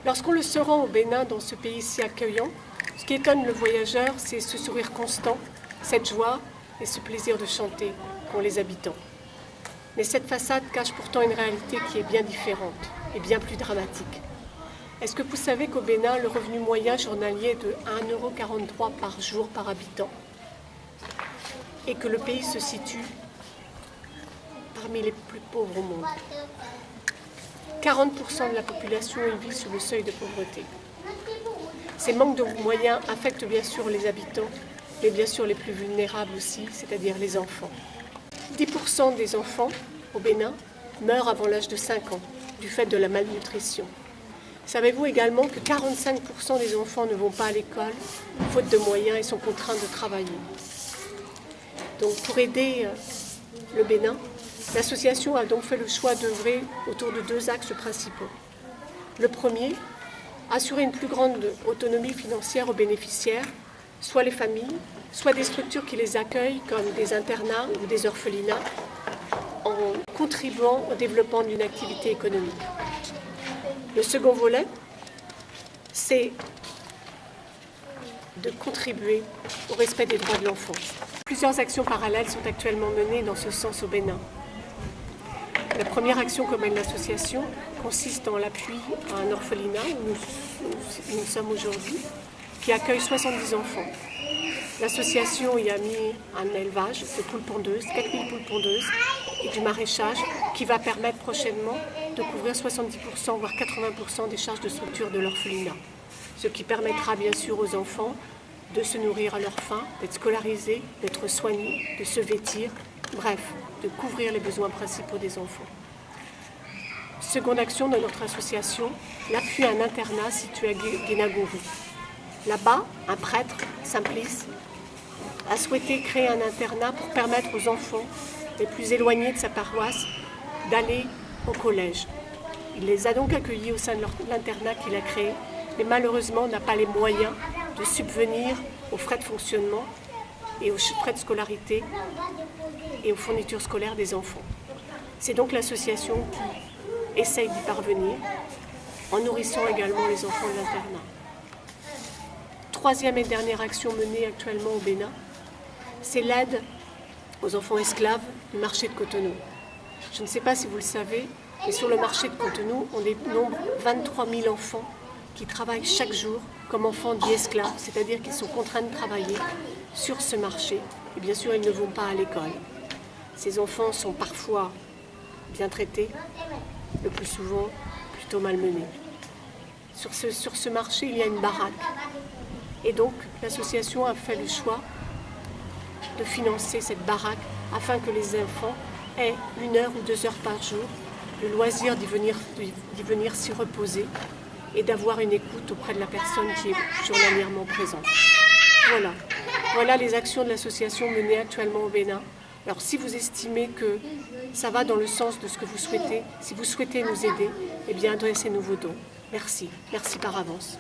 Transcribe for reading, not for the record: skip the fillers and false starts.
Lorsqu'on le se rend au Bénin, dans ce pays si accueillant, ce qui étonne le voyageur, c'est ce sourire constant, cette joie et ce plaisir de chanter qu'ont les habitants. Mais cette façade cache pourtant une réalité qui est bien différente et bien plus dramatique. Est-ce que vous savez qu'au Bénin, le revenu moyen journalier est de 1,43 € par jour par habitant et que le pays se situe parmi les plus pauvres au monde? 40% de la population y vit sous le seuil de pauvreté. Ces manques de moyens affectent bien sûr les habitants, mais bien sûr les plus vulnérables aussi, c'est-à-dire les enfants. 10% des enfants au Bénin meurent avant l'âge de 5 ans, du fait de la malnutrition. Savez-vous également que 45% des enfants ne vont pas à l'école, faute de moyens, et sont contraints de travailler? Donc pour aider le Bénin, l'association a donc fait le choix d'œuvrer autour de 2 axes principaux. Le premier, assurer une plus grande autonomie financière aux bénéficiaires, soit les familles, soit des structures qui les accueillent, comme des internats ou des orphelinats, en contribuant au développement d'une activité économique. Le second volet, c'est de contribuer au respect des droits de l'enfant. Plusieurs actions parallèles sont actuellement menées dans ce sens au Bénin. La première action que mène l'association consiste en l'appui à un orphelinat où nous sommes aujourd'hui, qui accueille 70 enfants. L'association y a mis un élevage de poules pondeuses, 4000 poules pondeuses et du maraîchage qui va permettre prochainement de couvrir 70% voire 80% des charges de structure de l'orphelinat. Ce qui permettra bien sûr aux enfants de se nourrir à leur faim, d'être scolarisés, d'être soignés, de se vêtir, bref, de couvrir les besoins principaux des enfants. Seconde action de notre association, l'appui à un internat situé à Guénagourou. Là-bas, un prêtre, Simplice, a souhaité créer un internat pour permettre aux enfants les plus éloignés de sa paroisse d'aller au collège. Il les a donc accueillis au sein de l'internat qu'il a créé, mais malheureusement n'a pas les moyens de subvenir aux frais de fonctionnement et aux frais de scolarité et aux fournitures scolaires des enfants. C'est donc l'association qui essaye d'y parvenir, en nourrissant également les enfants de l'internat. Troisième et dernière action menée actuellement au Bénin, c'est l'aide aux enfants esclaves du marché de Cotonou. Je ne sais pas si vous le savez, mais sur le marché de Cotonou, on dénombre 23 000 enfants qui travaillent chaque jour comme enfants dits esclaves, c'est-à-dire qu'ils sont contraints de travailler sur ce marché. Et bien sûr, ils ne vont pas à l'école. Ces enfants sont parfois bien traités, le plus souvent plutôt malmenés. Sur ce marché, il y a une baraque. Et donc, l'association a fait le choix de financer cette baraque afin que les enfants aient 1 heure ou 2 heures par jour le loisir d'y venir s'y reposer et d'avoir une écoute auprès de la personne qui est journalièrement présente. Voilà les actions de l'association menées actuellement au Bénin. Alors si vous estimez que ça va dans le sens de ce que vous souhaitez, si vous souhaitez nous aider, eh bien adressez-nous vos dons. Merci par avance.